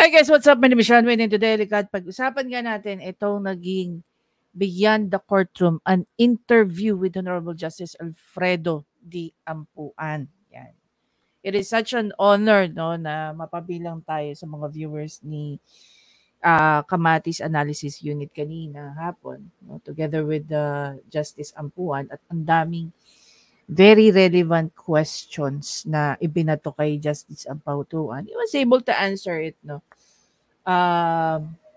Hi guys, what's up? My name is Sean Wayne and today, pag-usapan nga natin itong naging Beyond the Courtroom, an interview with Honorable Justice Alfredo D. Ampuan. Yan. It is such an honor no, na mapabilang tayo sa mga viewers ni Kamatis Analysis Unit kanina hapon, no, together with the Justice Ampuan, at ang daming very relevant questions na ibinato kay Justice Ampuan. He was able to answer it, no,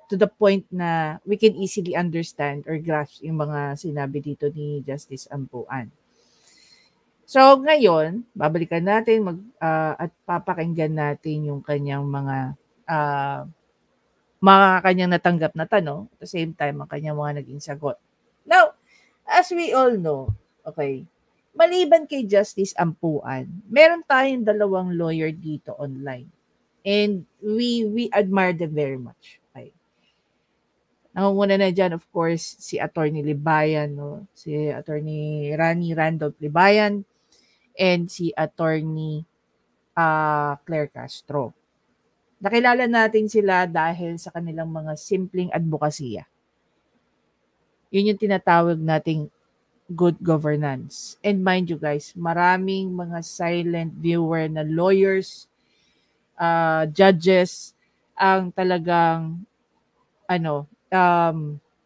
to the point na we can easily understand or grasp yung mga sinabi dito ni Justice Ampuan. So ngayon, babalikan natin at papakinggan natin yung kanyang mga kanyang natanggap na tanong, at the same time ang kanyang mga naging sagot. Now, as we all know, okay, maliban kay Justice Ampuan, meron tayong dalawang lawyer dito online. And we admire them very much. Okay. Nangunguna na dyan, of course, si Attorney Libayan, no? Si Attorney Rani Randolph Libayan, and si Attorney Claire Castro. Nakilala natin sila dahil sa kanilang mga simpleng advokasya. Yun yung tinatawag nating good governance. And mind you guys, maraming mga silent viewer na lawyers, judges, ang talagang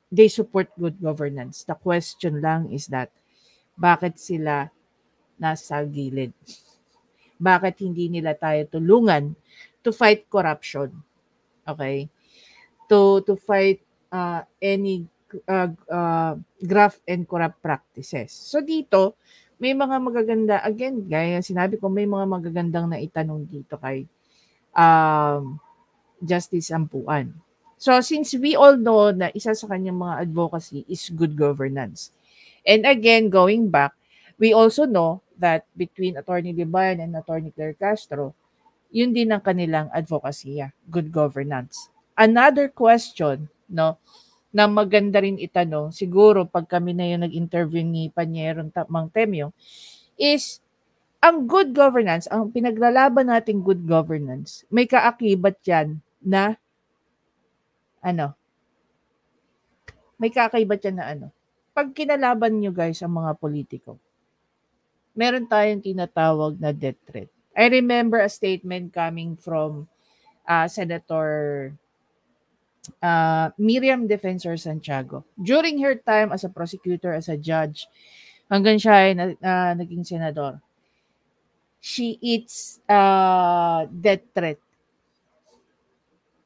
they support good governance. The question lang is that, bakit sila nasa gilid? Bakit hindi nila tayo tulungan to fight corruption? Okay? To fight any graft and corrupt practices. So dito, may mga magaganda, again, gaya sinabi ko, may mga magagandang na itanong dito kay Justice Ampuan. So since we all know na isa sa kanyang mga advocacy is good governance. And again, going back, we also know that between Attorney Libayan and Attorney Claire Castro, yun din ang kanilang advocacy, good governance. Another question, no, na maganda rin itanong, siguro pag kami na yung nag-interview ni Panyero Mang Temyo, is ang good governance, ang pinaglalaban nating good governance, may kaakibat yan na may kaakibat yan na pag kinalaban nyo guys ang mga politiko, meron tayong tinatawag na death threat. I remember a statement coming from Senator Miriam Defensor Santiago. During her time as a prosecutor, as a judge, hanggang siya ay naging senador, she eats death threat,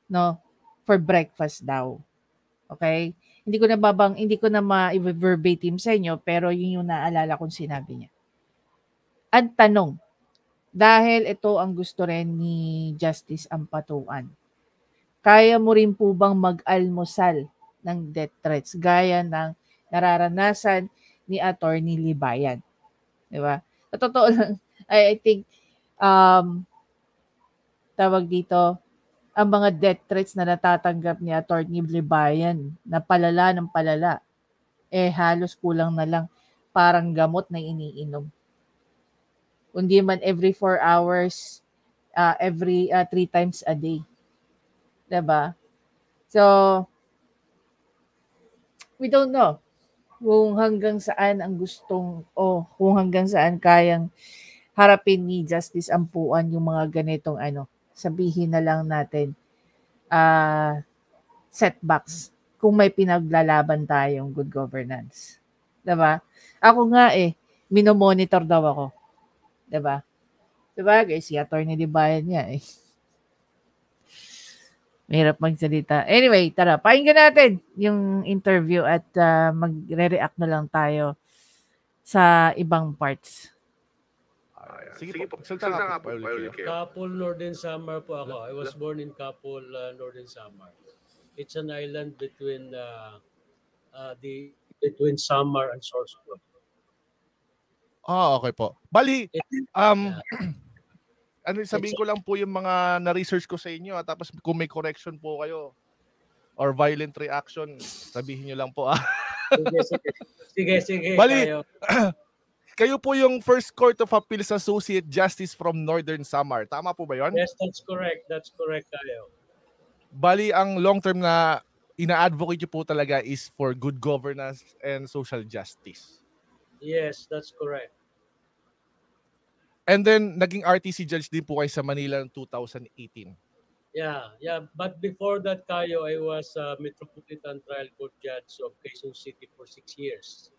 no, for breakfast daw. Okay? Hindi ko na ma-verbatim sa inyo, pero yun yung naalala kong sinabi niya. Ang tanong, dahil ito ang gusto rin ni Justice Ampuan, kaya mo rin po bang mag-almusal ng death threats gaya ng nararanasan ni Attorney Libayan? Di ba? Sa totoo lang, I think, tawag dito, ang mga death threats na natatanggap ni Attorney Libayan na palala ng palala, halos kulang na lang parang gamot na iniinom. Kundi man every 4 hours, every 3 times a day. Diba? So, we don't know kung hanggang saan ang gustong kung hanggang saan kayang harapin ni Justice Ampuan yung mga ganitong sabihin na lang natin setbacks kung may pinaglalaban tayong good governance. Diba? Ako nga minomonitor daw ako. Diba? Diba guys, si Attorney Libayan niya Mahirap magsalita. Anyway, tara, pakinggan natin yung interview at magre-react na lang tayo sa ibang parts. Sige po. Salta nga po. Kapul, Northern Samar po ako. I was born in Kapul, Northern Samar. It's an island between between Samar and Sorsogon. Okay po. Bali, sabihin ko lang po yung mga na-research ko sa inyo, tapos kung may correction po kayo or violent reaction, sabihin nyo lang po. Sige. Bali, kayo po yung First Court of Appeals Associate Justice from Northern Samar. Tama po ba yun? Yes, that's correct. That's correct, tayo. Bali, ang long-term na ina-advocate nyo po talaga is for good governance and social justice. Yes, that's correct. And then, naging RTC judge din po kayo sa Manila noong 2018. Yeah. But before that, Kayo, I was a Metropolitan Trial Court Judge of Quezon City for 6 years.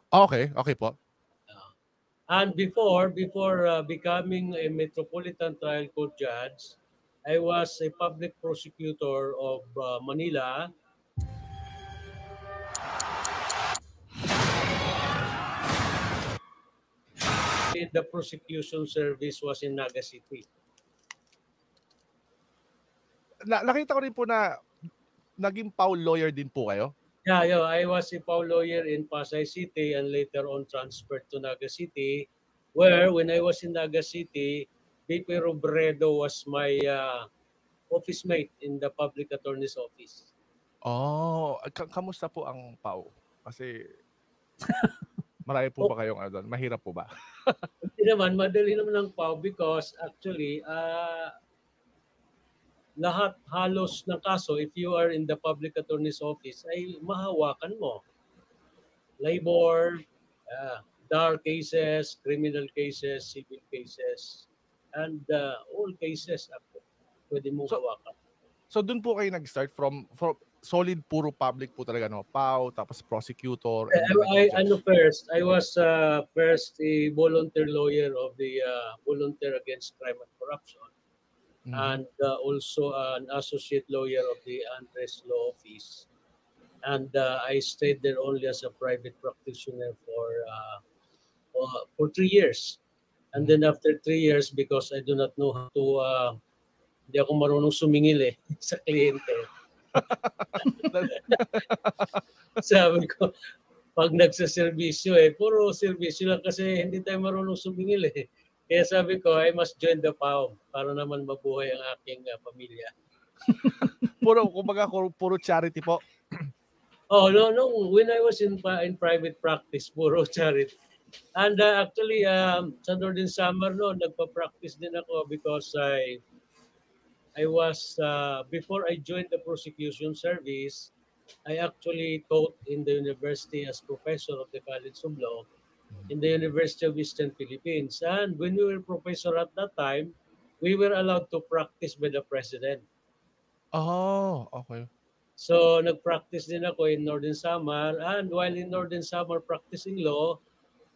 Okay po. And before becoming a Metropolitan Trial Court Judge, I was a public prosecutor of Manila. The prosecution service was in Naga City. Nakita ko rin po na naging PAW lawyer din po kayo. Yeah, I was a PAW lawyer in Pasay City and later on transferred to Naga City, where when I was in Naga City, BP Robredo was my office mate in the public attorney's office. Oh, kamusta po ang PAW? Kasi marami po ba kayong doon? Mahirap po ba? Hindi naman, madali naman ang PAW because actually, lahat halos ng kaso, if you are in the public attorney's office, ay mahawakan mo. Labor, dark cases, criminal cases, civil cases, and all cases pwede mo hawakan. So doon po kayo nag-start from solid puro public po talaga, no? PAW, tapos prosecutor. I was first a volunteer lawyer of the Volunteer Against Crime and Corruption. And also an associate lawyer of the Andres Law Office. And I stayed there only as a private practitioner for 3 years. And then after 3 years, because I do not know how to, hindi ako marunong sumingil sa kliyente. Sabi ko, pag nagsaservisyo puro servisyo lang kasi hindi tayo marunong sumingil Kaya sabi ko, I must join the PAW para naman mabuhay ang aking pamilya. Puro charity po. Oh, no. When I was in private practice, puro charity. And actually, sa Northern Samar, nagpa-practice din ako because I was, before I joined the prosecution service, I actually taught in the university as professor of the College of Law in the University of Eastern Philippines. And when we were professor at that time, we were allowed to practice by the president. Oh, okay. So, nag-practice din ako in Northern Samar. And while in Northern Samar practicing law,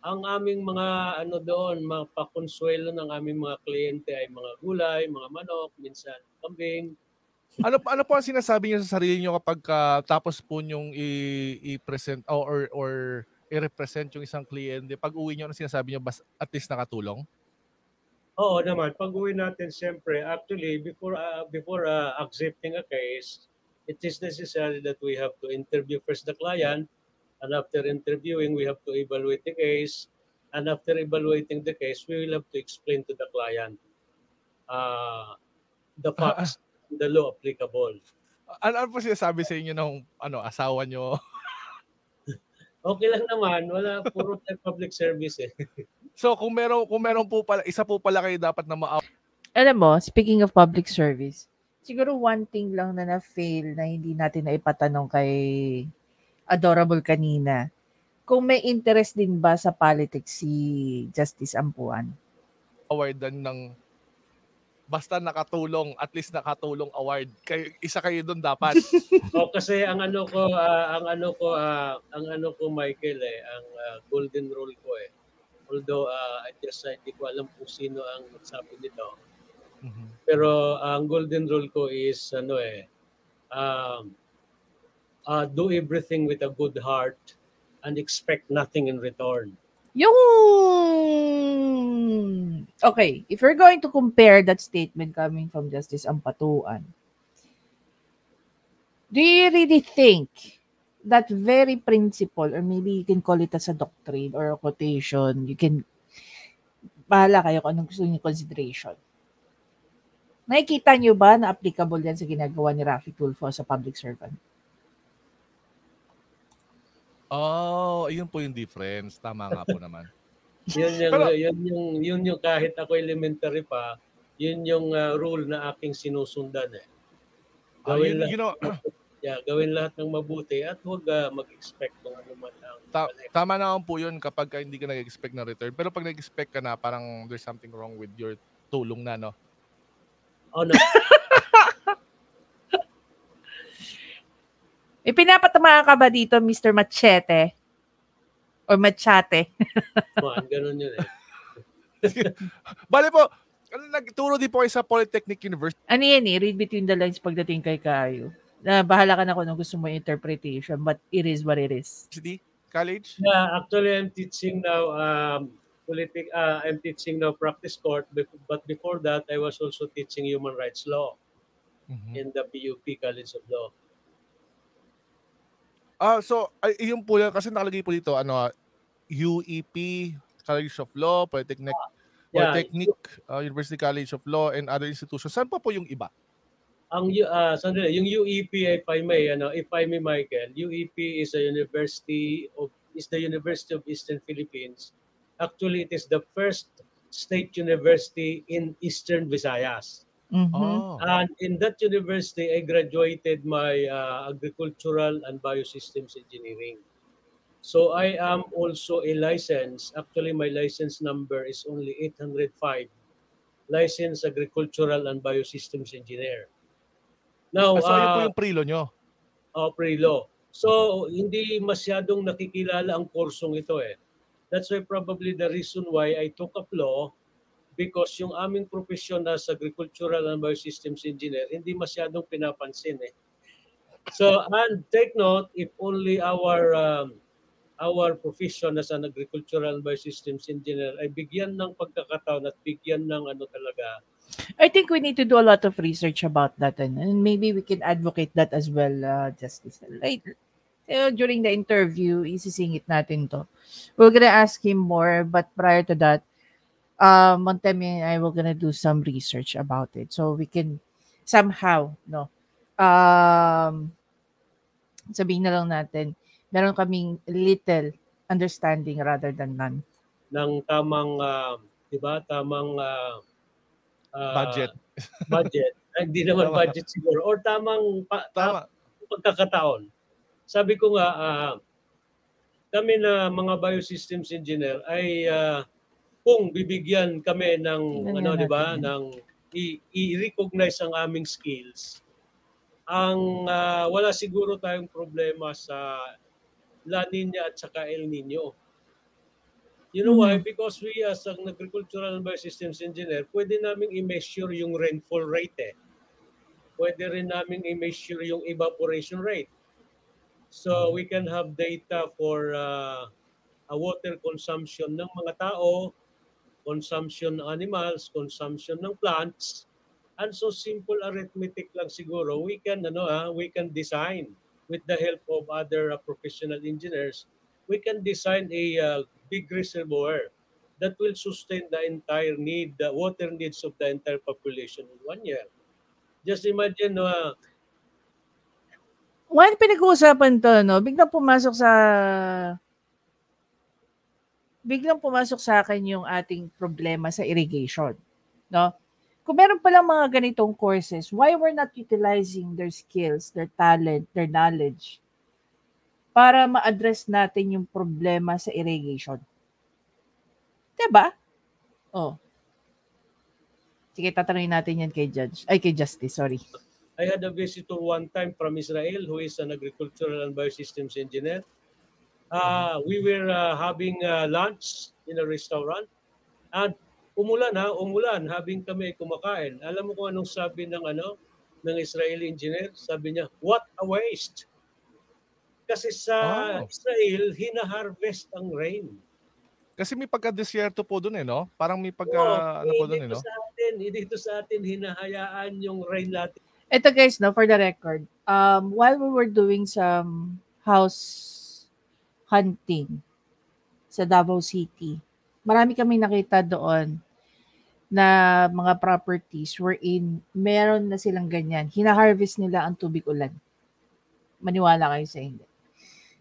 ang aming mga mga pakonsuelo ng aming mga kliyente ay mga gulay, mga manok, minsan kambing. Ano po ang sinasabi niyo sa sarili niyo kapag tapos po niyong i-present or i-represent yung isang kliyente? Pag uwi niyo, ano sinasabi niyo? At least nakatulong? Oo naman. Pag uwi natin, siyempre, actually, before accepting a case, it is necessary that we have to interview first the client. And after interviewing, we have to evaluate the case. And after evaluating the case, we will have to explain to the client the facts, the law applicable. Ano po sinasabi sa inyo ng asawa nyo? Okay lang naman, wala, puro public service So kung meron po pala, isa po pala kayo dapat na Alam mo, speaking of public service, siguro one thing lang na na-fail na hindi natin na ipatanong kay Adorable kanina, kung may interest din ba sa politics si Justice Ampuan? Awardan ng basta nakatulong, at least nakatulong award. Isa kayo doon dapat. Kasi ang ano ko Michael ang golden rule ko Although hindi ko alam kung sino ang nagsabi nito. Pero ang golden rule ko is do everything with a good heart and expect nothing in return. Okay, if we're going to compare that statement coming from Justice Ampatuan, do you really think that very principle, or maybe you can call it as a doctrine or a quotation, you can, bahala kayo kung anong gusto niyo consideration. Nakikita niyo ba na applicable yan sa ginagawa ni Raffy Tulfo sa public servant? Oh, yun po yung difference. Tama nga po naman. Yun yung kahit ako elementary pa, yun yung rule na aking sinusundan Gawin lahat, You know, gawin lahat ng mabuti at huwag mag-expect ng anuman ang mali. tama naman po yun kapag hindi ka nag-expect ng return. Pero pag nag-expect ka na, parang there's something wrong with your tulong na, no? Oh, no. May pinapatamaan ka ba dito, Mr. Machete? Or Machate? Ganun yun eh. Bale po, nagturo din po kayo sa Polytechnic University. Ano yan eh? Read between the lines pagdating kay Kayo. Bahala ka na kung gusto mo interpretation, but it is what it is. College? Yeah, actually I'm teaching now I'm teaching now practice court, but before that I was also teaching human rights law in the PUP College of Law. So yung po yan, kasi nakalagay po dito UEP College of Law, Polytechnic University College of Law and other institutions. Saan pa po yung iba? Sandali, yung UEP, if I may, Michael, UEP is the University of Eastern Philippines. Actually, it is the first state university in Eastern Visayas. And in that university, I graduated my agricultural and biosystems engineering. So I am also a licensed. Actually, my license number is only 805. Licensed agricultural and biosystems engineer. Now, so ayun po yung pre-law nyo? Pre-law. So, hindi masyadong nakikilala ang kursong ito eh. That's why probably the reason why I took up law, because yung aming profesyon as agricultural and biosystems engineer, hindi masyadong pinapansin eh. So, and take note, if only our profession as an agricultural and biosystems engineer ay bigyan ng pagkakataon at bigyan ng talaga. I think we need to do a lot of research about that, and maybe we can advocate that as well, Justice. Later, during the interview, isisingit natin to. We're gonna ask him more, but prior to that, Montemi and I will gonna do some research about it, so we can somehow, sabihin na lang natin, meron kaming little understanding rather than none. Ng tamang, di ba, budget. Hindi naman budget siguro. Or tamang pagkakataon. Sabi ko nga, kami na mga biosystems engineer ay kung bibigyan kami ng, di ba, ng i-recognize ang aming skills, wala siguro tayong problema sa La Nina at saka El Nino. You know why? Because we as an agricultural and biosystems engineer, pwede naming i-measure yung rainfall rate eh. Pwede rin naming i-measure yung evaporation rate. So we can have data for a water consumption ng mga tao, consumption ng animals, consumption ng plants. And so simple arithmetic lang siguro, we can design with the help of other professional engineers, we can design a big reservoir that will sustain the entire water needs of the entire population in 1 year. Just imagine, One pinag-uusapan to, biglang pumasok sa akin yung ating problema sa irrigation, no? Kung meron palang mga ganitong courses, why we're not utilizing their skills, their talent, their knowledge para ma-address natin yung problema sa irrigation? Diba? Sige, tatanungin natin yan kay Justice, sorry. I had a visitor one time from Israel who is an agricultural and biosystems engineer. We were having lunch in a restaurant and umulan, habing kami kumakain. Alam mo kung anong sabi ng Israeli engineer? Sabi niya, what a waste. Kasi sa Israel, hina-harvest ang rain. Kasi may pagka-desierto po doon no? Parang may po doon no? Dito sa atin, hinahayaan yung rain natin. Ito guys, for the record, while we were doing some house hunting sa Davao City, marami kami nakita doon na mga properties wherein meron na silang ganyan. Hina-harvest nila ang tubig ulan. Maniwala kayo sa hindi.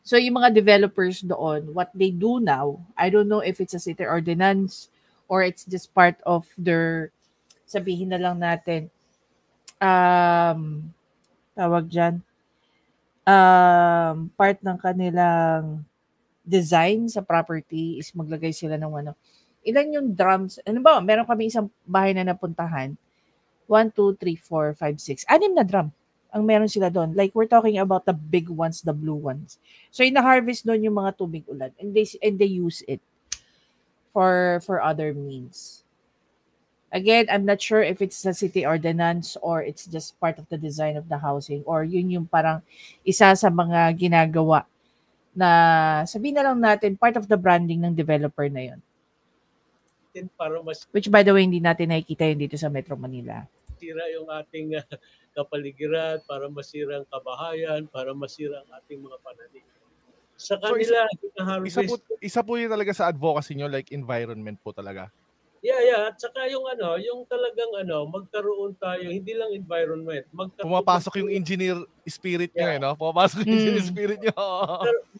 So yung mga developers doon, what they do now, I don't know if it's a city ordinance or it's just part of their, sabihin na lang natin, tawag dyan, part ng kanilang design sa property is maglagay sila ng ano. Ilan yung drums? Ano ba? Meron kami isang bahay na napuntahan. 1, 2, 3, 4, 5, 6. 6 na drum ang meron sila doon. Like, we're talking about the big ones, the blue ones. So, ina-harvest doon yung mga tubig ulan. And they use it for other means. Again, I'm not sure if it's the city ordinance or it's just part of the design of the housing or yun yung parang isa sa mga ginagawa na sabihin na lang natin part of the branding ng developer na yun. Para mas Which by the way, hindi natin nakikita yun dito sa Metro Manila. masira yung ating kapaligiran, para masira ang kabahayan, para masira ang ating mga pananim. Sa kanila, isa po yun talaga sa advocacy nyo, like environment po talaga. Yeah. At saka yung talagang magkaroon tayo, hindi lang environment. Pumapasok yung engineer spirit nyo, no? Pumapasok yung engineer spirit nyo.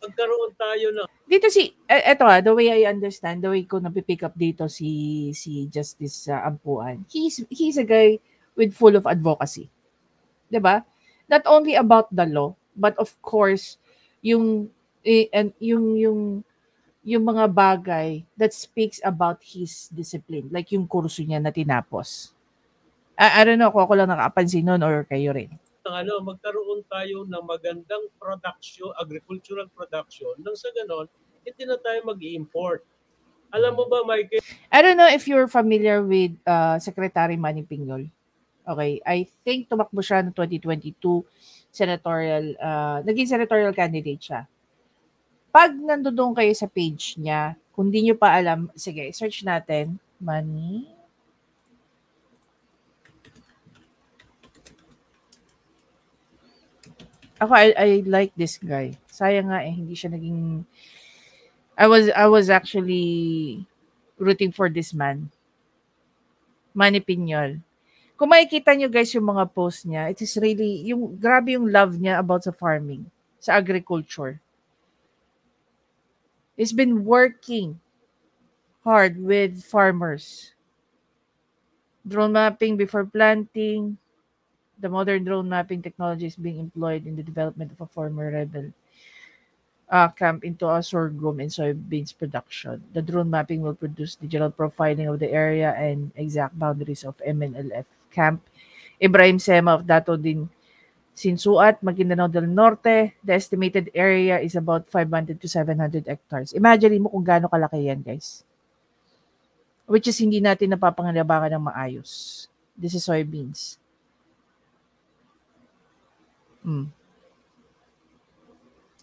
Magkaroon tayo na. Dito eto the way I understand, the way ko napipick up dito si Justice Ampuan, he's a guy with full of advocacy. 'Di ba? Not only about the law, but of course, yung mga bagay that speaks about his discipline. Like yung kurso niya na tinapos. I don't know kung ako lang nakapansin nun or kayo rin. Magkaroon tayo ng magandang production, agricultural production, nang sa ganon, hindi na tayo mag-i-import. Alam mo ba, Michael? I don't know if you're familiar with Secretary Manny Piñol. Okay, I think tumakbo siya noong 2022 senatorial, naging senatorial candidate siya. Pag nandoon kayo sa page niya, kung di nyo pa alam, sige, search natin, Manny. Ako, I like this guy. Sayang nga hindi siya naging... I was actually rooting for this man. Manny Piñol. Kung makikita nyo guys yung mga post niya, it is really, grabe yung love niya about sa farming, sa agriculture. He's been working hard with farmers. Drone mapping before planting. The modern drone mapping technology is being employed in the development of a former rebel camp into a sorghum and soybeans production. The drone mapping will produce digital profiling of the area and exact boundaries of MNLF camp. Ibrahim Sema of Dato din Sinsuat, Maguindanao del Norte. The estimated area is about 500 to 700 hectares. Imagine mo kung gaano kalaki yan, guys. Which is hindi natin napapangalabangan ng maayos. This is soybeans.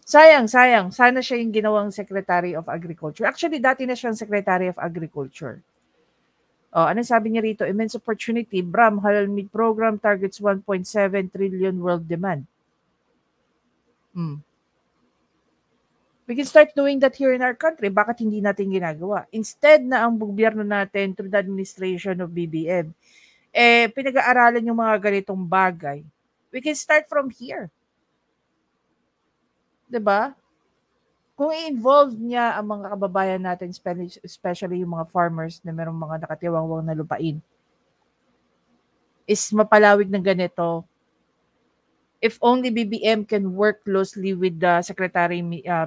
Sayang. Sana siya yung ginawang Secretary of Agriculture. Actually, dati na siyang Secretary of Agriculture. Ano sabi niya rito? Immense opportunity. BRAM Halal Meat Program targets 1.7 trillion world demand. We can start doing that here in our country. Bakit hindi natin ginagawa? Instead na ang gobyerno natin through the administration of BBM, pinag-aaralan yung mga ganitong bagay. We can start from here. 'Di ba? Kung i-involve niya ang mga kababayan natin, especially yung mga farmers na merong mga nakatiwangwang na lupain, is mapalawig ng ganito. If only BBM can work closely with the Secretary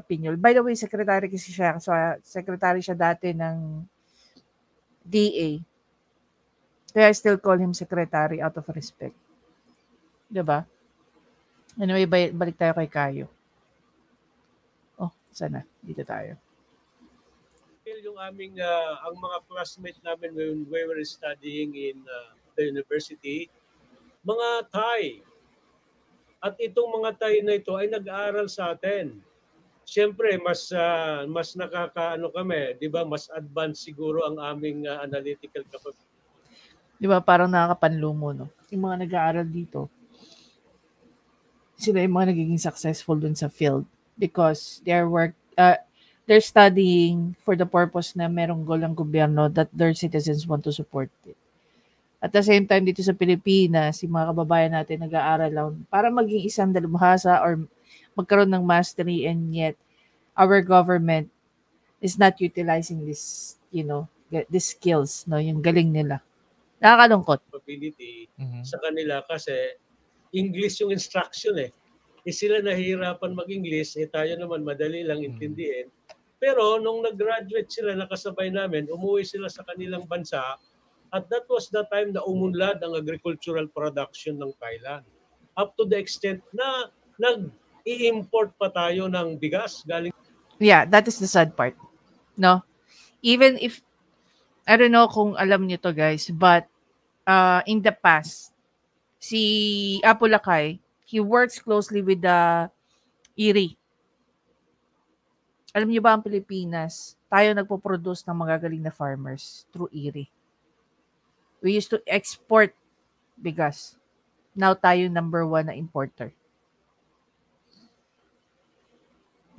Piñol. By the way, secretary kasi siya. So, secretary siya dati ng DA. Kaya I still call him secretary out of respect. Diba? Anyway, balik tayo kay Kayo. Sana, dito tayo. Yung aming, ang mga classmates namin when we were studying in the university, mga Thai. At itong mga Thai na ito ay nag-aaral sa atin. Siyempre, mas nakakaano kami, di ba? Mas advanced siguro ang aming analytical capability. Di ba? Parang nakakapanlumo, no? Yung mga nag-aaral dito, sila yung mga nagiging successful dun sa field. Because they're studying for the purpose na merong goal ang gobyerno that their citizens want to support it. At the same time, dito sa Pilipinas, yung mga kababayan natin nag-aaral lang para maging isang dalubhasa or magkaroon ng mastery, and yet our government is not utilizing this, these skills, no, yung galing nila. Nakakalungkot. Sa kanila kasi English yung instruction eh. Sila nahihirapan mag-English, tayo naman madali lang intindihin. Pero nung nag-graduate sila, nakasabay namin, umuwi sila sa kanilang bansa, at that was the time na umunlad ang agricultural production ng Thailand. Up to the extent na nag-i-import pa tayo ng bigas galing. Yeah, that is the sad part. No? Even if, I don't know kung alam niyo to guys, but in the past, si Apo Lakay, he works closely with the IRI. Alam niyo ba ang Pilipinas, tayo nagpo-produce ng magagaling na farmers through IRI. We used to export bigas. Now tayo number 1 na importer.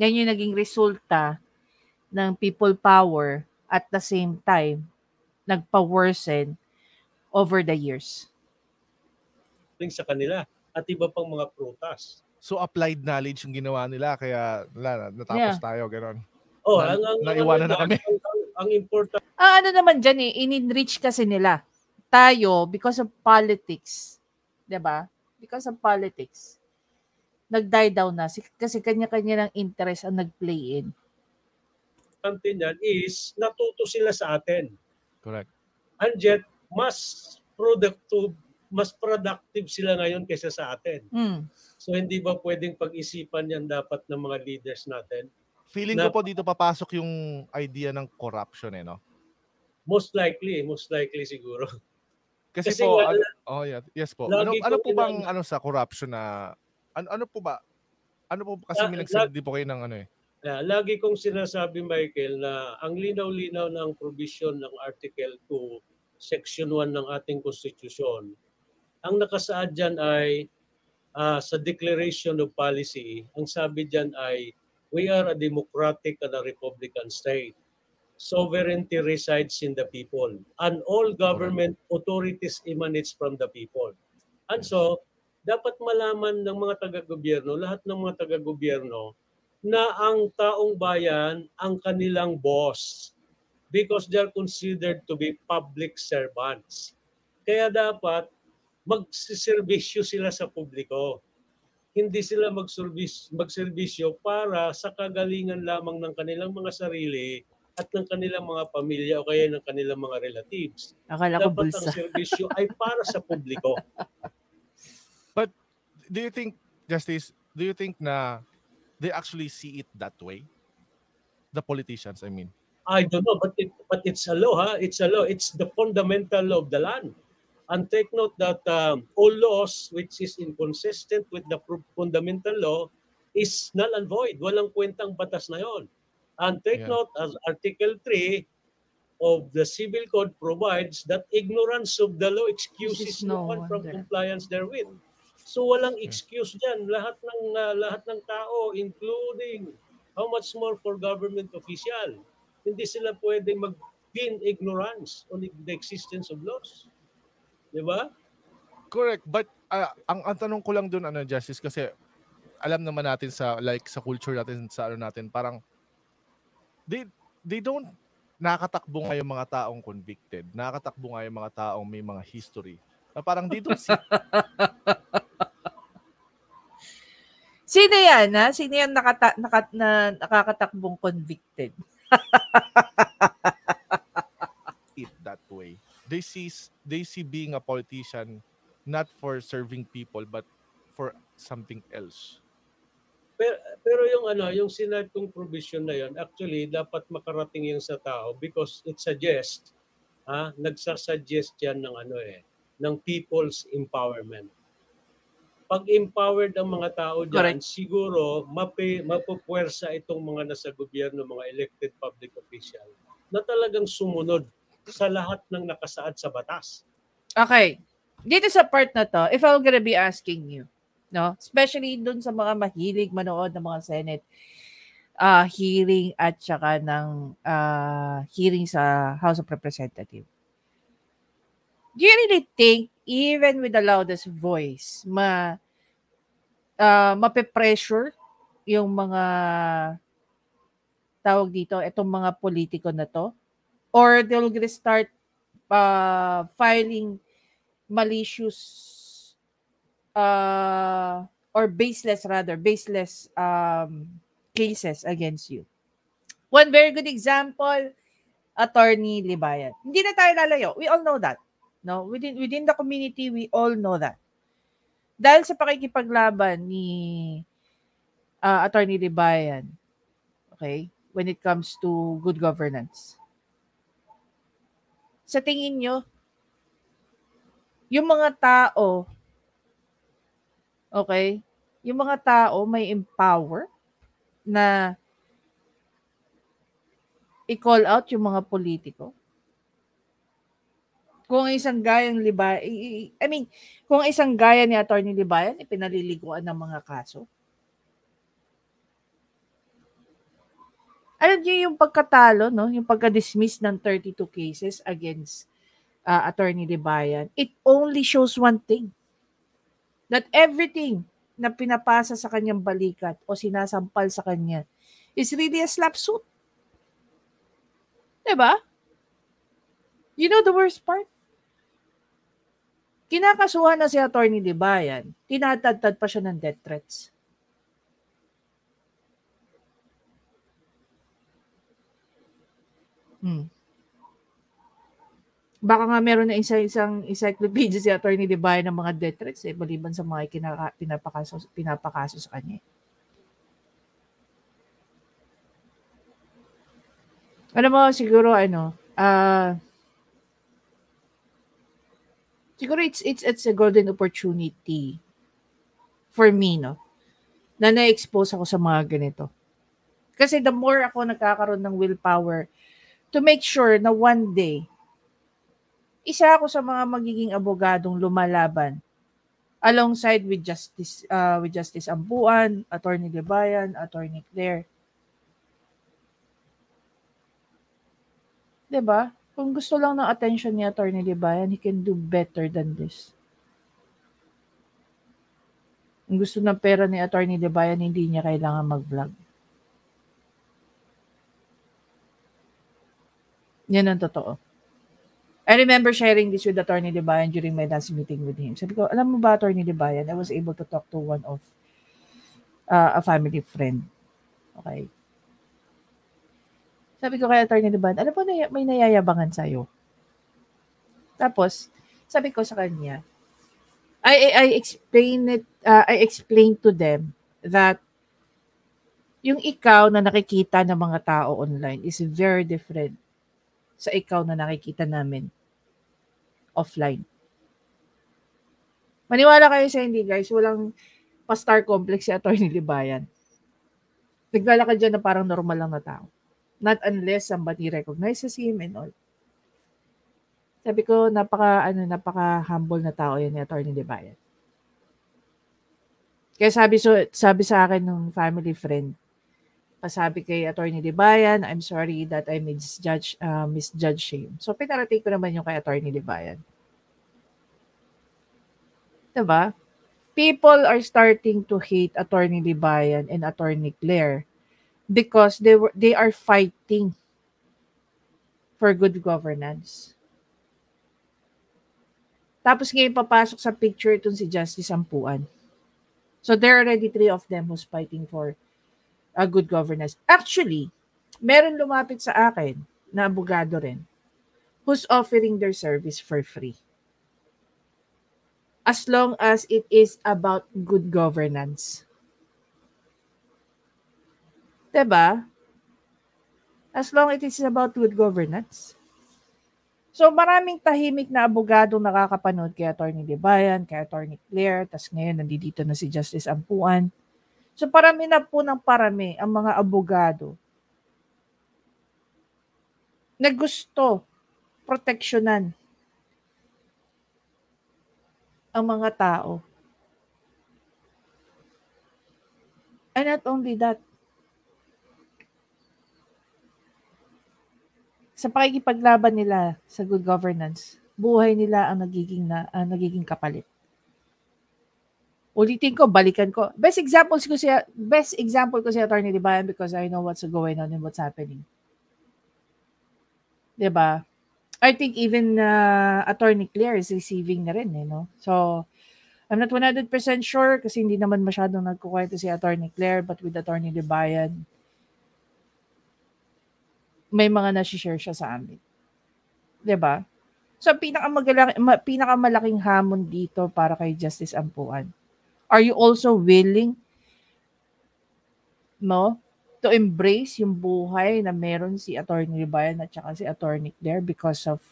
Yan yung naging resulta ng people power at the same time nagpa-worsen over the years. Sa kanila at iba pang mga prutas. So applied knowledge yung ginawa nila kaya natapos tayo gano'n. Naiwanan na kami. Ang important. Ano naman dyan in-enrich kasi nila. Tayo, because of politics, 'di ba? Because of politics, nag-die down na kasi kanya-kanya ng interest ang nag-play in. Something that is natuto sila sa atin. Correct. And yet, mas productive sila ngayon kaysa sa atin. So hindi ba pwedeng pag-isipan yan dapat ng mga leaders natin? Feeling ko po dito papasok yung idea ng corruption no? Most likely siguro. Kasi po, yes po. Ano po bang sa corruption na, ano po kasi may nagsabi po kayo ng lagi kong sinasabi, Michael, na ang linaw-linaw ng provision ng Article 2, Section 1 ng ating Konstitusyon, ang nakasaad dyan ay sa Declaration of Policy, ang sabi dyan ay, we are a democratic and a republican state. Sovereignty resides in the people, and all government authorities emanates from the people. And so, dapat malaman ng mga taga-gobyerno, lahat ng mga taga-gobyerno, na ang taong bayan ang kanilang boss because they are considered to be public servants. Kaya dapat magsiservisyo sila sa publiko. Hindi sila magserbisyo para sa kagalingan lamang ng kanilang mga sarili at ng kanilang mga pamilya o kaya ng kanilang mga relatives. Akala ko dapat bulsa. ang serbisyo ay para sa publiko. But do you think, Justice, na they actually see it that way? The politicians, I mean. I don't know, but it's a law, It's a law. It's the fundamental law of the land. And take note that all laws which is inconsistent with the fundamental law is null and void. Walang kwentang batas na yon. And take note, as Article 3 of the Civil Code provides that ignorance of the law excuses no one from compliance therewith. So walang excuse dyan. Lahat ng tao, including how much more for government official, hindi sila pwedeng mag-pin ignorance on the existence of laws. Diba? Correct. But ang tanong ko lang doon, Justice, kasi alam naman natin sa culture natin, sa natin, parang they don't nakakatakbo nga yung mga taong convicted. Nakakatakbo nga yung mga taong may mga history. Na parang they don't see. Sino yan, ha? Sino yan nakakatakbong convicted? It that way. They see being a politician not for serving people but for something else. Pero yung sinabi kong provision na yon, actually dapat makarating yan sa tao because it suggests, nagsasuggest yan ng people's empowerment. Pag empowered ang mga tao diyan, siguro mapupuwersa itong mga nasa gobyerno, mga elected public official na talagang sumunod sa lahat ng nakasaad sa batas. Okay. Dito sa part na to, if I'm gonna be asking you, no, especially dun sa mga mahilig manood ng mga Senate hearing at saka ng hearing sa House of Representatives. Do you really think even with the loudest voice mape-pressure yung mga tawag dito, itong mga politiko na to? Or they'll start filing malicious or baseless cases against you. One very good example, Attorney Libayan. Hindi na tayo lalayo. We all know that. No, within the community, we all know that. Dahil sa pakikipaglaban ni Attorney Libayan, okay, when it comes to good governance. Sa tingin nyo, yung mga tao, okay, yung mga tao may empower na i-call out yung mga politiko? Kung isang gayang Libayan, kung isang gaya ni Attorney Libayan, ipinaliliguan ng mga kaso. Alam niyo yung pagkatalo, no? Yung pagka-dismiss ng 32 cases against Attorney Libayan, it only shows one thing. That everything na pinapasa sa kanyang balikat o sinasampal sa kanya is really a slap suit. Diba? You know the worst part? Kinakasuhan na si Attorney Libayan, tinatadtad pa siya ng death threats. Baka nga meron na isang encyclopedia si Attorney Libayan ng mga death threats maliban sa mga pinapakaso sa kanya. Alam mo, siguro siguro it's a golden opportunity for me, no, na na-expose ako sa mga ganito. Kasi the more ako nagkakaroon ng willpower to make sure na one day, isa ako sa mga magiging abogadong lumalaban alongside with Justice Ampuan, Attorney Libayan, Attorney Claire. Diba? Kung gusto lang ng attention ni Attorney Libayan, he can do better than this. Kung gusto ng pera ni Attorney Libayan, hindi niya kailangan mag-vlog. Yan ang totoo. I remember sharing this with Attorney Libayan during my last meeting with him. Sabi ko, alam mo ba, Attorney Libayan, I was able to talk to one of a family friend. Okay. Sabi ko kay Attorney Libayan, alam mo, may nayayabangan sa'yo. Tapos, sabi ko sa kanya, I explained to them that yung ikaw na nakikita ng mga tao online is very different sa ikaw na nakikita namin offline. Maniwala kayo sa hindi, guys, walang pa-star complex si Attorney Libayan. Naglalakad dyan na parang normal lang na tao. Not unless somebody recognizes him and all. Sabi ko, napaka-humble na tao yan ni Attorney Libayan. Kaya sabi sa akin ng family friend, pasabi kay Attorney Libayan, I'm sorry that I misjudged him. So, pinarating ko naman yung kay Attorney Libayan. Diba? People are starting to hate Attorney Libayan and Attorney Claire because they are fighting for good governance. Tapos ngayon papasok sa picture itong si Justice Ampuan. So, there are already 3 of them who's fighting for a good governance. Actually, meron lumapit sa akin na abogado rin who's offering their service for free. As long as it is about good governance. Diba? As long as it is about good governance. So, maraming tahimik na abogadong nakakapanood kay Attorney Libayan, kay Attorney Claire, tas ngayon nandito na si Justice Ampuan. So, parami na po ng parami ang mga abogado na gusto proteksyonan ang mga tao. And not only that, sa pakikipaglaban nila sa good governance, buhay nila ang nagiging kapalit. Ulitin ko, balikan ko. Best example ko si Attorney Libayan because I know what's going on and what's happening. Diba? I think even Attorney Claire is receiving na rin, no? So, I'm not 100% sure kasi hindi naman masyadong nagkukwento si Attorney Claire, but with Attorney Libayan, may mga nasi-share siya sa amin. 'Di ba? So, pinakamalaking hamon dito para kay Justice Ampuan. Are you also willing, no, to embrace yung buhay na meron si Attorney Libayan at saka si Attorney Claire because of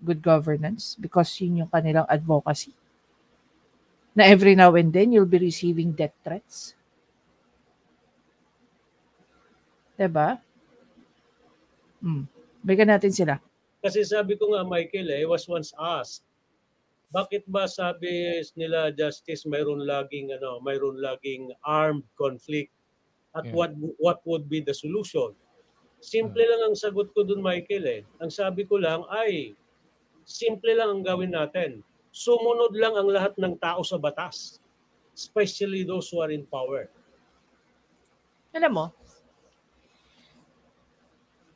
good governance? Because yun yung kanilang advocacy? Na every now and then, you'll be receiving death threats? Diba? Bigyan natin sila. Kasi sabi ko nga, Michael, I was once asked, bakit ba sabi nila Justice mayroon laging armed conflict at what would be the solution? Simple lang ang sagot ko dun, Michael. Ang sabi ko lang ay simple lang ang gawin natin. Sumunod lang ang lahat ng tao sa batas, especially those who are in power. Alam mo,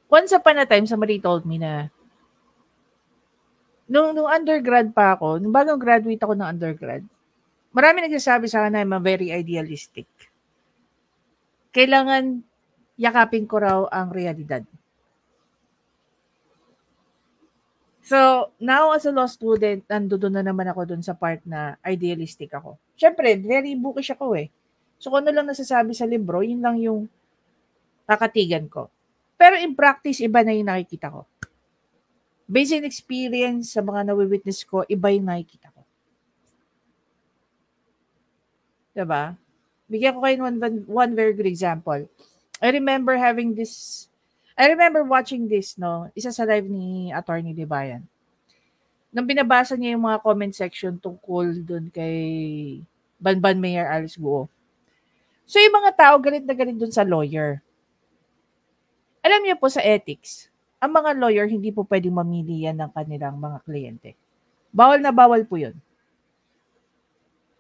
once upon a time, somebody told me na nung undergrad pa ako, nung bagong graduate ako ng undergrad, marami nagsasabi sa akin na I'm very idealistic. Kailangan yakapin ko raw ang realidad. So, now as a law student, nandoon na naman ako dun sa part na idealistic ako. Siyempre, very bookish ako eh. So, kung ano lang nasasabi sa libro, yun lang yung kakatigan ko. Pero in practice, iba na yung nakikita ko. Based on experience sa mga nawi-witness ko, iba yung nakikita ko. Diba? Bigyan ko kayo one very good example. I remember watching this, no, isa sa live ni Attorney Libayan. Nang binabasa niya yung mga comment section tungkol dun kay Banban Mayor Alice Guo. So yung mga tao galit na galit dun sa lawyer. Alam niyo po sa ethics, ang mga lawyer hindi po pwedeng mamili yan ng kanilang mga kliyente. Bawal na bawal po yun.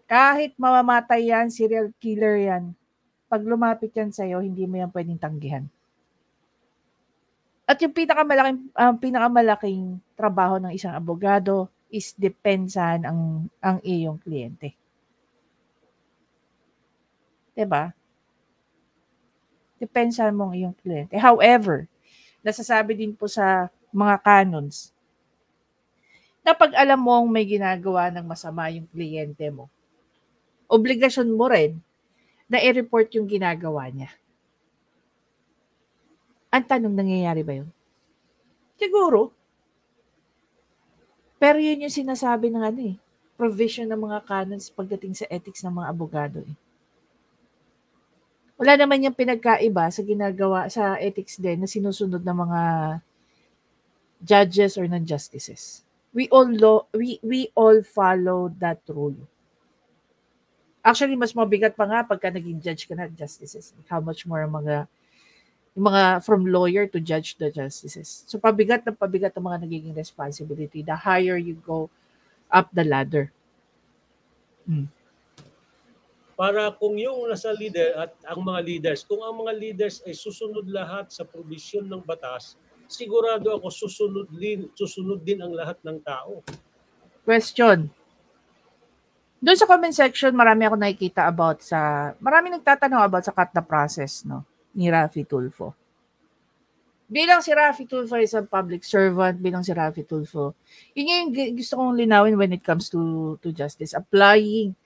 Kahit mamamatay yan, serial killer yan, pag lumapit yan sa'yo, hindi mo yan pwedeng tanggihan. At yung pinakamalaking trabaho ng isang abogado is depensahan ang iyong kliyente. Diba? Depensahan mo ang iyong kliyente. However, nasasabi din po sa mga canons na pag alam mong may ginagawa ng masama yung kliyente mo, obligasyon mo rin na i-report yung ginagawa niya. Ang tanong, nangyayari ba yun? Siguro. Pero yun yung sinasabi ng provision ng mga canons pagdating sa ethics ng mga abogado. Wala naman yung pinagkaiba sa ginagawa sa ethics din na sinusunod ng mga judges or non-justices. We all follow that rule. Actually, mas mabigat pa nga pagka naging judge ka na justices. How much more yung mga from lawyer to judge the justices. So, pabigat ang mga nagiging responsibility the higher you go up the ladder. Para kung yung nasa leader at ang mga leaders, kung ang mga leaders ay susunod lahat sa provision ng batas, sigurado ako susunod din ang lahat ng tao. Question. Doon sa comment section, marami ako nakikita marami nagtatanong about sa cut the process, no, ni Raffy Tulfo. Bilang si Raffy Tulfo is a public servant, yun yung gusto kong linawin when it comes to justice. Applying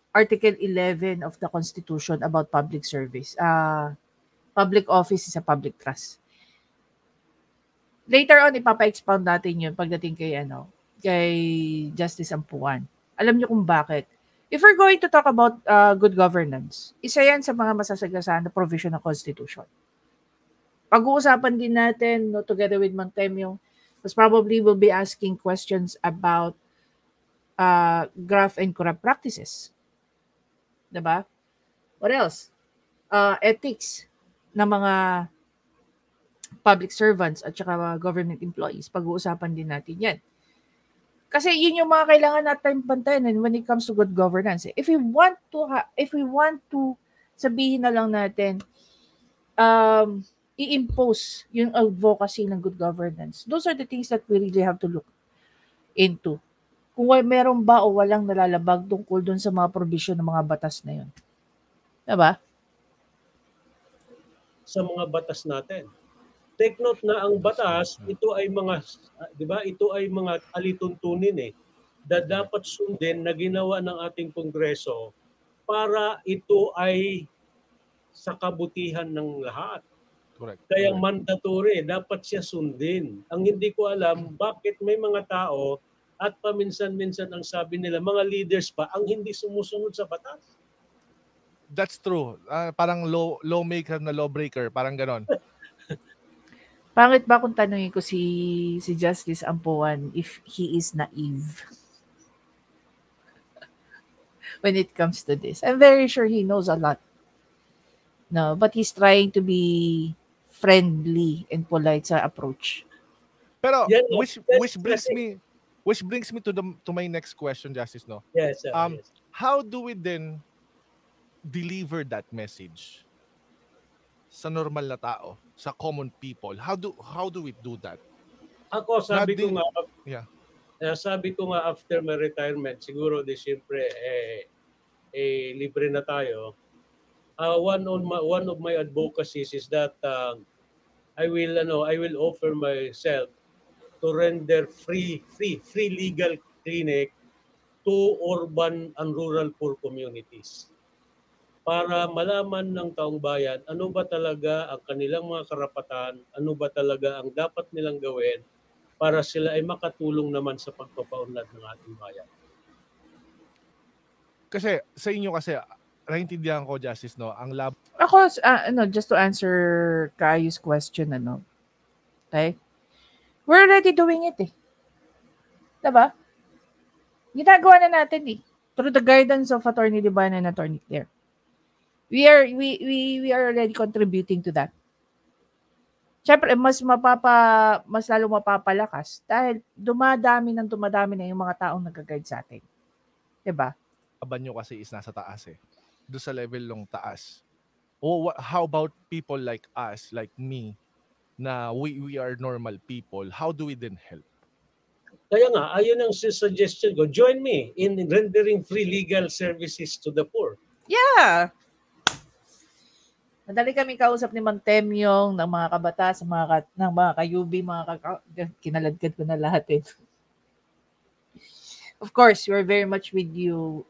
Article 11 of the Constitution about public service. Public office is a public trust. Later on, ipapa-expound natin yun pagdating kay Justice Ampuan. Alam niyo kung bakit. If we're going to talk about good governance, isa yan sa mga masasagasaan na provision ng Constitution. Pag-uusapan din natin, no, together with Mang Temyong, most probably we'll be asking questions about graft and corrupt practices. Diba? What else? Ethics ng mga public servants at saka mga government employees. Pag-uusapan din natin yan. Kasi yun yung mga kailangan natin bantayan when it comes to good governance. If we want to sabihin na lang natin, i-impose yung advocacy ng good governance, those are the things that we really have to look into. kung meron ba o walang nalalabag tungkol dun sa mga provision ng mga batas na yun. Diba? Sa mga batas natin. Take note na ang batas, ito ay mga, 'di ba? Ito ay mga alituntunin na dapat sundin na ginawa ng ating Kongreso para ito ay sa kabutihan ng lahat. Correct. Kaya mandatory, dapat siya sundin. Ang hindi ko alam, bakit may mga tao at paminsan-minsan ang sabi nila, mga leaders pa, ang hindi sumusunod sa batas. That's true. Parang lawmaker na lawbreaker, parang ganon. Pangit ba kung tanungin ko si Justice Ampuan if he is naive when it comes to this? I'm very sure he knows a lot. No, but he's trying to be friendly and polite sa approach. Pero Yan, which brings me to my next question, Justice, no? Yes, sir, yes. How do we then deliver that message sa normal na tao, sa common people? How do we do that? Ako, sabi ko nga, sabi ko nga after my retirement, siguro siyempre libre na tayo. One of my advocacies is that I will offer myself to render free legal clinic to urban and rural poor communities, para malaman ng taong bayan ano ba talaga ang kanilang mga karapatan, ano ba talaga ang dapat nilang gawin para sila ay makatulong naman sa pagpapaunlad ng ating bayan. Kasi sa inyo naiintindihan ko, Justice, no, ang lab. Ako, just to answer Kayu's question, okay? We're already doing it Diba? Ginagawa na natin through the guidance of Attorney Liban and Attorney Claire. We are already contributing to that. Siyempre, mas lalo mapapalakas dahil dumadami na yung mga taong nag-guide sa atin. Diba? Laban nyo kasi is nasa taas doon sa level ng taas. How about people like us, like me, na we are normal people? How do we then help? Kaya nga, ayun ang suggestion ko. Join me in rendering free legal services to the poor. Yeah! Madali kami kausap ni Mang Temyong, ng mga kabatas, ng mga kayubi, kinaladkad ko na lahat Of course, we're very much with you,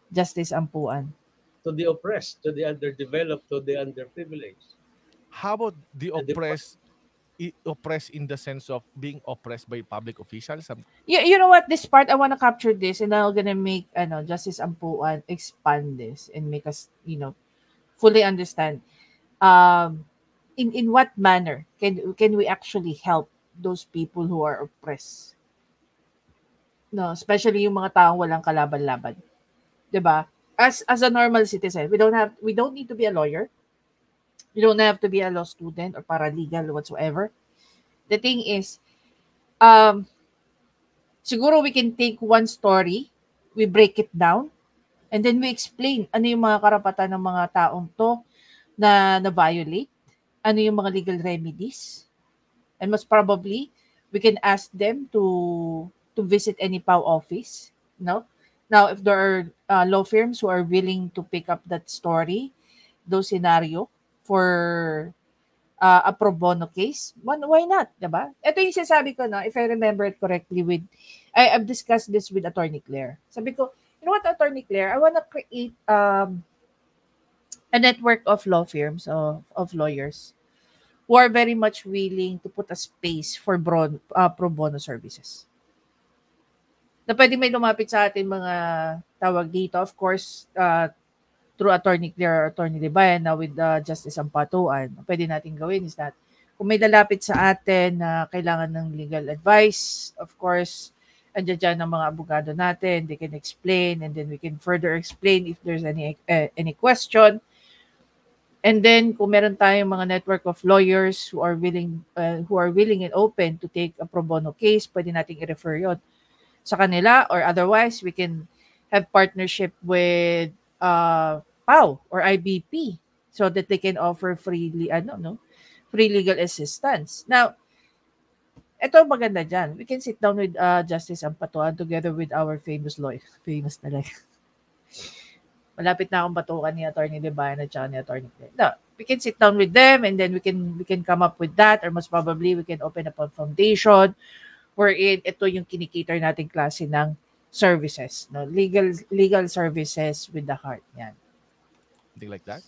Justice Ampuan. To the oppressed, to the underdeveloped, to the underprivileged. How about the oppressed in the sense of being oppressed by public officials? You know what? This part, I want to capture this and I'm gonna make Justice Ampuan expand this and make us, fully understand. In what manner can we actually help those people who are oppressed? No, especially yung mga taong walang kalaban-laban. 'Di ba? As a normal citizen, we don't need to be a lawyer. You don't have to be a law student or paralegal whatsoever. The thing is, siguro we can take one story, we break it down, and then we explain ano yung mga karapatan ng mga taong to na violate, ano yung mga legal remedies, and most probably we can ask them to visit any PAW office. No, now if there are law firms who are willing to pick up that story, those scenario for a pro bono case, why not, diba? Ito yung sinasabi ko if I remember it correctly, I've discussed this with Attorney Claire. Sabi ko, you know what, Attorney Claire, I want to create a network of law firms, of lawyers who are very much willing to put a space for pro bono services. Na pwede may lumapit sa atin mga tawag dito, of course, through Attorney Claire or Attorney Libayan, now with Justice Ampatuan. Pwede natin gawin is that kung may lalapit sa atin na kailangan ng legal advice, of course, andyan dyan ng mga abogado natin, they can explain, and then we can further explain if there's any question. And then kung meron tayong mga network of lawyers who are willing and open to take a pro bono case, pwede nating i-refer yon sa kanila, or otherwise we can have partnership with PAW or IBP so that they can offer free legal assistance. Now, Ito maganda dyan. We can sit down with Justice Ampatuan together with our famous lawyer. Famous talaga. Malapit na akong batukan ni Attorney Lebayan at ni Attorney Clay. No, we can sit down with them and then we can come up with that, or most probably we can open up a foundation wherein ito yung kinikater nating klase ng services, no? Legal services with the heart. Yan. Something like that?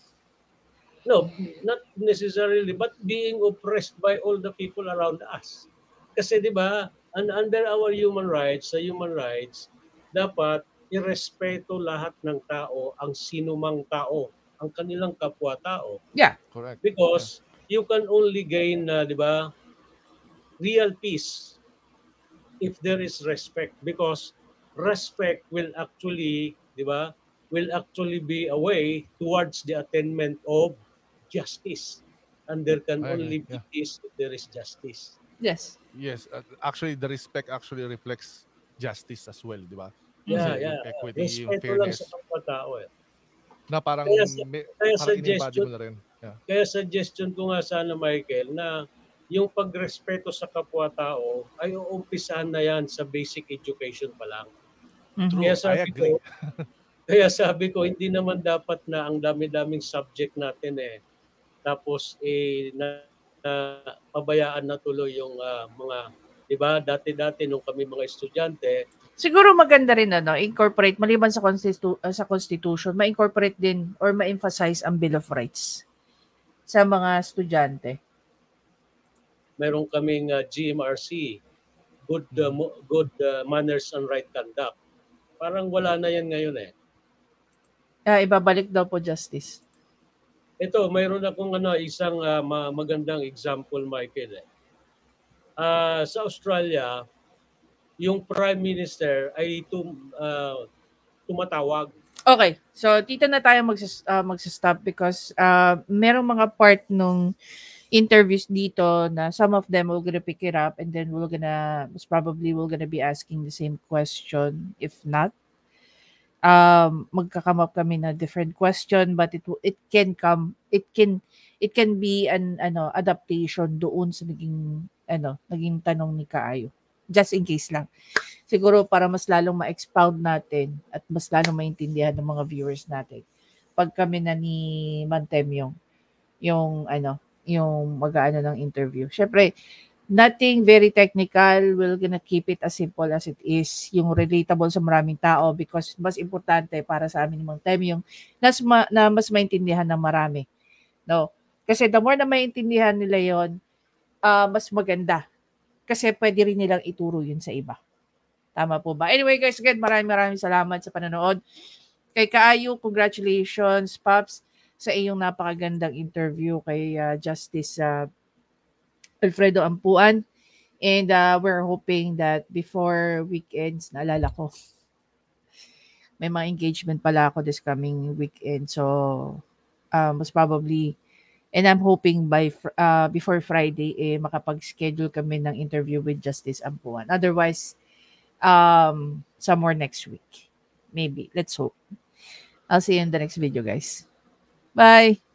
No, not necessarily, but being oppressed by all the people around us. Kasi di ba, under our human rights, sa human rights, dapat irespeto lahat ng tao, ang sinumang tao, ang kanilang kapwa-tao. Yeah. Correct. Because you can only gain, di ba, real peace if there is respect. Because respect will actually, di ba, will actually be a way towards the attainment of justice. And there can I only agree, be peace if there is justice. Yes. Yes, actually the respect actually reflects justice as well, di ba? Yeah, Kasi yeah. yung equity, yung Respeto lang sa fairness, kapwa-tao eh. na parang Kaya, kaya parang in-embody suggestion, mo na rin. Yeah. kaya suggestion ko nga sana, Michael, na yung pagrespeto sa kapwa-tao ay uumpisahan na yan sa basic education pa lang. Mhm. Kaya I sabi agree. ko, kaya sabi ko, hindi naman dapat na ang dami-daming subject natin tapos pabayaan na tuloy yung mga, di ba, dati-dati nung kami mga estudyante. Siguro maganda rin incorporate maliban sa sa constitution, ma-incorporate din or ma-emphasize ang Bill of Rights sa mga estudyante. Meron kaming GMRC, good manners and right conduct. Parang wala na yan ngayon Ibabalik daw po, Justice. Ito, mayroon akong isang magandang example, Michael. Sa Australia, yung Prime Minister ay tumatawag. Okay. So, dito na tayo magsistop because merong mga part nung interviews dito na some of them we're gonna pick it up and then we're gonna be asking the same question. If not, magka-come up kami na different question, but it can be an adaptation doon sa naging tanong ni Kaayo. Just in case lang. Siguro para mas lalong ma-expound natin at mas lalong maintindihan ng mga viewers natin. Pag kami na ni Mantem yung mag-aano ng interview. Syempre, nothing very technical. We're gonna keep it as simple as it is. Yung relatable sa maraming tao because mas importante para sa amin yung time yung na mas maintindihan ng marami. No? Kasi the more na maintindihan nila yon, mas maganda. Kasi pwede rin nilang ituro yun sa iba. Tama po ba? Anyway guys, again, maraming salamat sa panonood. Kay Kaayo, congratulations, Pops, sa iyong napakagandang interview kay Justice Alfredo Ampuan. And we're hoping that before weekends, naalala ko, may mga engagement pala ako this coming weekend. So, most probably, and I'm hoping before Friday, makapag-schedule kami ng interview with Justice Ampuan. Otherwise, somewhere next week. Maybe. Let's hope. I'll see you in the next video, guys. Bye!